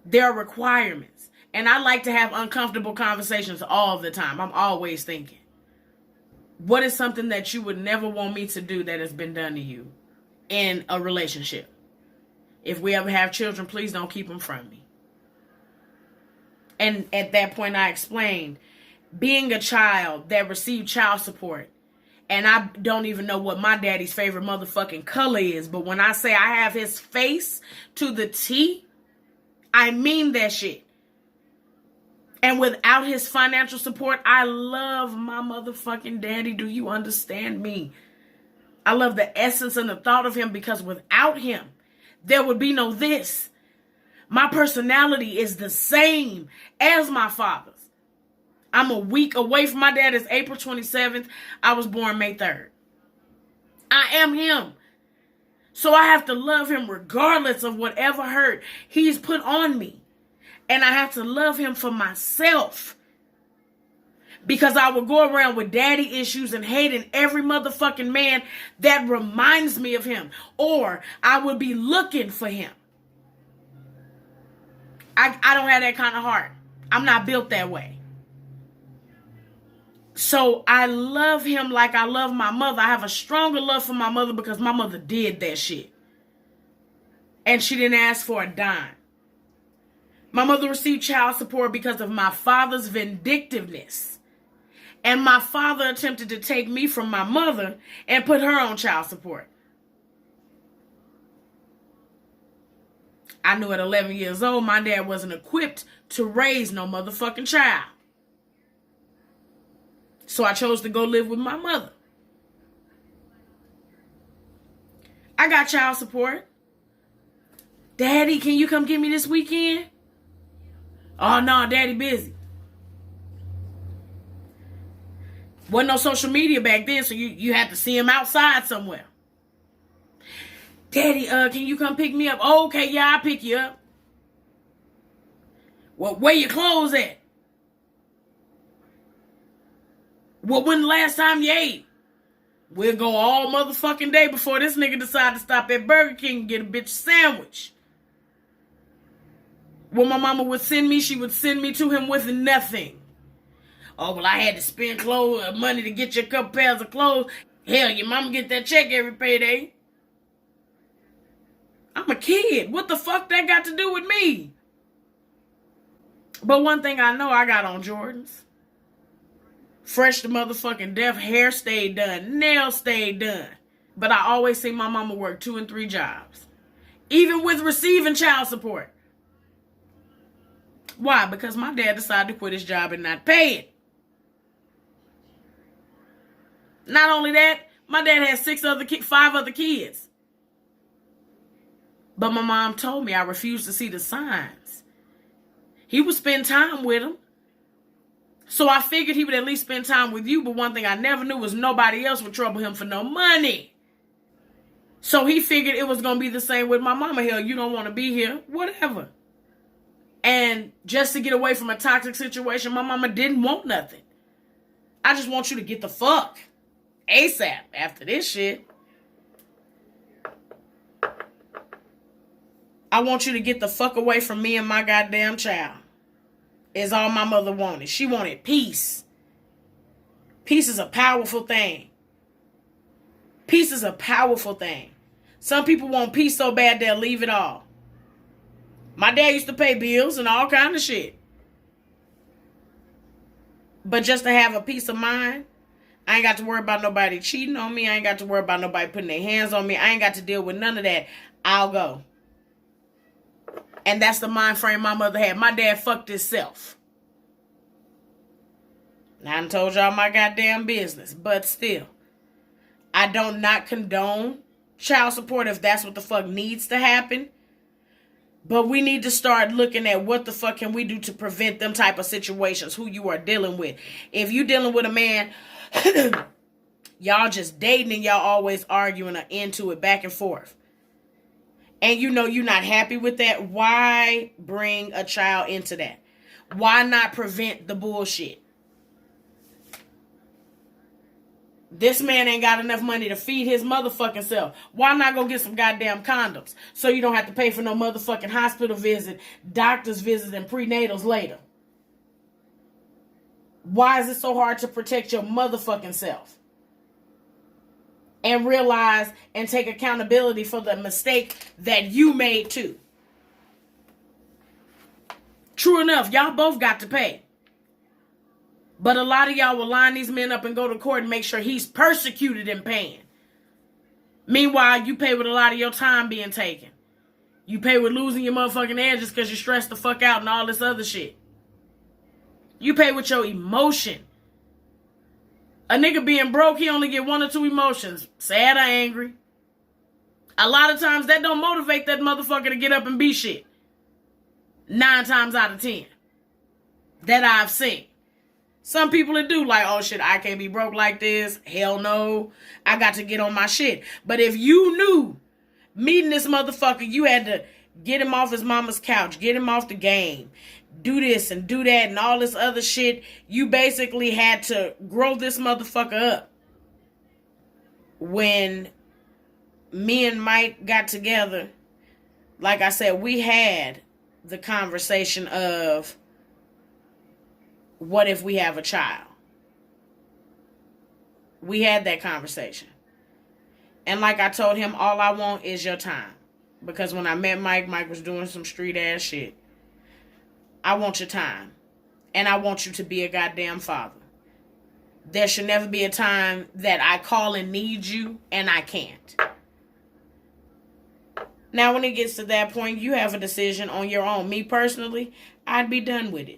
There are requirements. And I like to have uncomfortable conversations all the time. I'm always thinking, what is something that you would never want me to do that has been done to you in a relationship? If we ever have children, please don't keep them from me. And at that point, I explained, being a child that received child support, and I don't even know what my daddy's favorite motherfucking color is, but when I say I have his face to the T, I mean that shit. And without his financial support, I love my motherfucking daddy. Do you understand me? I love the essence and the thought of him, because without him, there would be no this. My personality is the same as my father's. I'm a week away from my dad. It's April 27th. I was born May 3rd. I am him. So I have to love him regardless of whatever hurt he's put on me. And I have to love him for myself. Because I will go around with daddy issues and hating every motherfucking man that reminds me of him. Or I would be looking for him. I don't have that kind of heart. I'm not built that way. So I love him like I love my mother. I have a stronger love for my mother because my mother did that shit. And she didn't ask for a dime. My mother received child support because of my father's vindictiveness. And my father attempted to take me from my mother and put her on child support. I knew at 11 years old, my dad wasn't equipped to raise no motherfucking child. So I chose to go live with my mother. I got child support. Daddy, can you come get me this weekend? Oh, no, daddy busy. Wasn't no social media back then, so you had to see him outside somewhere. Daddy, can you come pick me up? Oh, okay, yeah, I'll pick you up. Well, where your clothes at? Well, when the last time you ate? We'll go all motherfucking day before this nigga decide to stop at Burger King and get a bitch sandwich. When my mama would send me, she would send me to him with nothing. Oh, well, I had to spend money to get you a couple pairs of clothes. Hell, your mama get that check every payday. I'm a kid. What the fuck that got to do with me? But one thing I know, I got on Jordans. Fresh to motherfucking death. Hair stayed done. Nails stayed done. But I always see my mama work 2 and 3 jobs. Even with receiving child support. Why? Because my dad decided to quit his job and not pay it. Not only that, my dad had 5 other kids. But my mom told me I refused to see the signs. He would spend time with them. So I figured he would at least spend time with you. But one thing I never knew was nobody else would trouble him for no money. So he figured it was going to be the same with my mama. Hell, you don't want to be here. Whatever. And just to get away from a toxic situation, my mama didn't want nothing. I just want you to get the fuck ASAP after this shit. I want you to get the fuck away from me and my goddamn child. Is all my mother wanted. She wanted peace. Peace is a powerful thing. Peace is a powerful thing. Some people want peace so bad they'll leave it all. My dad used to pay bills and all kind of shit. But just to have a peace of mind, I ain't got to worry about nobody cheating on me. I ain't got to worry about nobody putting their hands on me. I ain't got to deal with none of that. I'll go. And that's the mind frame my mother had. My dad fucked himself. I done told y'all my goddamn business. But still, I don't not condone child support if that's what the fuck needs to happen. But we need to start looking at what the fuck can we do to prevent them type of situations, who you are dealing with. If you dealing with a man, y'all just dating and y'all always arguing or into it back and forth. And you know you're not happy with that. Why bring a child into that? Why not prevent the bullshit? This man ain't got enough money to feed his motherfucking self. Why not go get some goddamn condoms so you don't have to pay for no motherfucking hospital visit, doctor's visits, and prenatals later? Why is it so hard to protect your motherfucking self? And realize and take accountability for the mistake that you made too. True enough, y'all both got to pay. But a lot of y'all will line these men up and go to court and make sure he's persecuted and paying. Meanwhile, you pay with a lot of your time being taken. You pay with losing your motherfucking edges because you're stressed the fuck out and all this other shit. You pay with your emotion. A nigga being broke, he only get one or two emotions. Sad or angry. A lot of times that don't motivate that motherfucker to get up and be shit. 9 times out of 10. That I've seen. Some people that do like, oh shit, I can't be broke like this. Hell no. I got to get on my shit. But if you knew meeting this motherfucker, you had to get him off his mama's couch, get him off the game, do this and do that and all this other shit, you basically had to grow this motherfucker up. When me and Mike got together, like I said, we had the conversation of, what if we have a child? We had that conversation. And like I told him, all I want is your time. Because when I met Mike, Mike was doing some street ass shit. I want your time. And I want you to be a goddamn father. There should never be a time that I call and need you and I can't. Now when it gets to that point, you have a decision on your own. Me personally, I'd be done with it.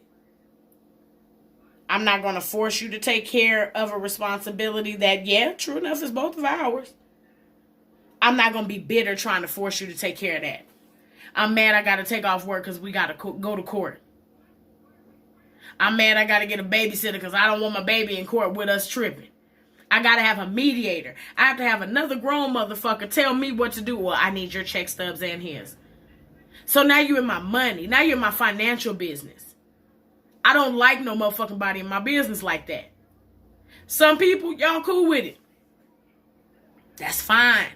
I'm not going to force you to take care of a responsibility that, yeah, true enough, is both of ours. I'm not going to be bitter trying to force you to take care of that. I'm mad I got to take off work because we got to go to court. I'm mad I got to get a babysitter because I don't want my baby in court with us tripping. I got to have a mediator. I have to have another grown motherfucker tell me what to do. Well, I need your check stubs and his. So now you're in my money. Now you're in my financial business. I don't like no motherfucking body in my business like that. Some people, y'all cool with it. That's fine.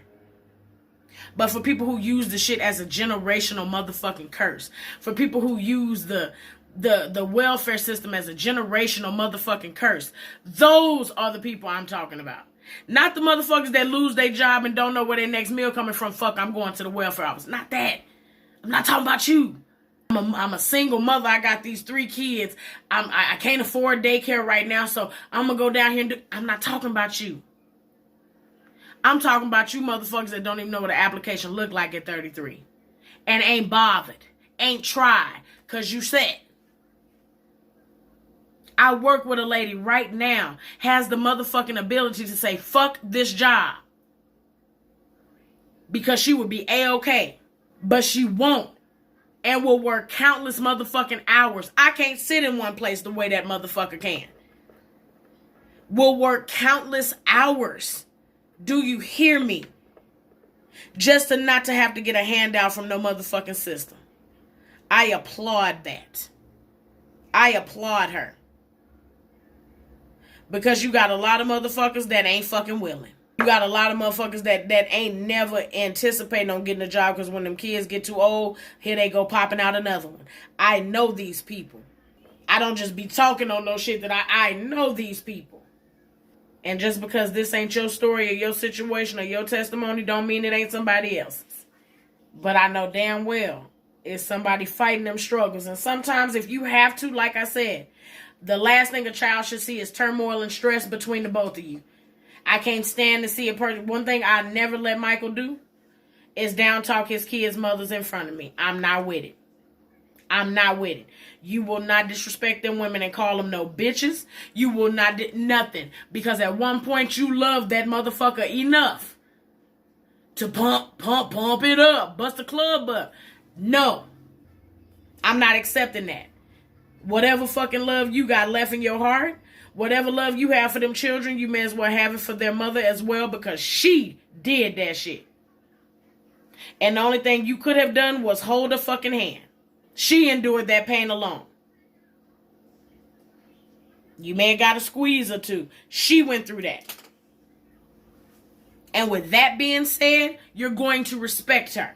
But for people who use the shit as a generational motherfucking curse, for people who use the welfare system as a generational motherfucking curse, those are the people I'm talking about. Not the motherfuckers that lose their job and don't know where their next meal coming from. Fuck, I'm going to the welfare office. Not that. I'm not talking about you. I'm a single mother. I got these 3 kids. I can't afford daycare right now, so I'm going to go down here and do... I'm not talking about you. I'm talking about you motherfuckers that don't even know what an application look like at 33. And ain't bothered. Ain't tried. Because you said. I work with a lady right now, has the motherfucking ability to say, fuck this job. Because she would be A-okay. But she won't. And will work countless motherfucking hours. I can't sit in one place the way that motherfucker can. Will work countless hours. Do you hear me? Just to not to have to get a handout from no motherfucking system. I applaud that. I applaud her. Because you got a lot of motherfuckers that ain't fucking willing. You got a lot of motherfuckers that ain't never anticipating on getting a job because when them kids get too old, here they go popping out another one. I know these people. I don't just be talking on no shit that I know these people. And just because this ain't your story or your situation or your testimony don't mean it ain't somebody else's. But I know damn well it's somebody fighting them struggles. And sometimes if you have to, like I said, the last thing a child should see is turmoil and stress between the both of you. I can't stand to see a person. One thing I never let Michael do is down talk his kids' mothers in front of me. I'm not with it. I'm not with it. You will not disrespect them women and call them no bitches. You will not nothing. Because at one point you loved that motherfucker enough to pump it up. Bust the club up. No. I'm not accepting that. Whatever fucking love you got left in your heart, whatever love you have for them children, you may as well have it for their mother as well because she did that shit. And the only thing you could have done was hold her fucking hand. She endured that pain alone. You may have got a squeeze or two. She went through that. And with that being said, you're going to respect her.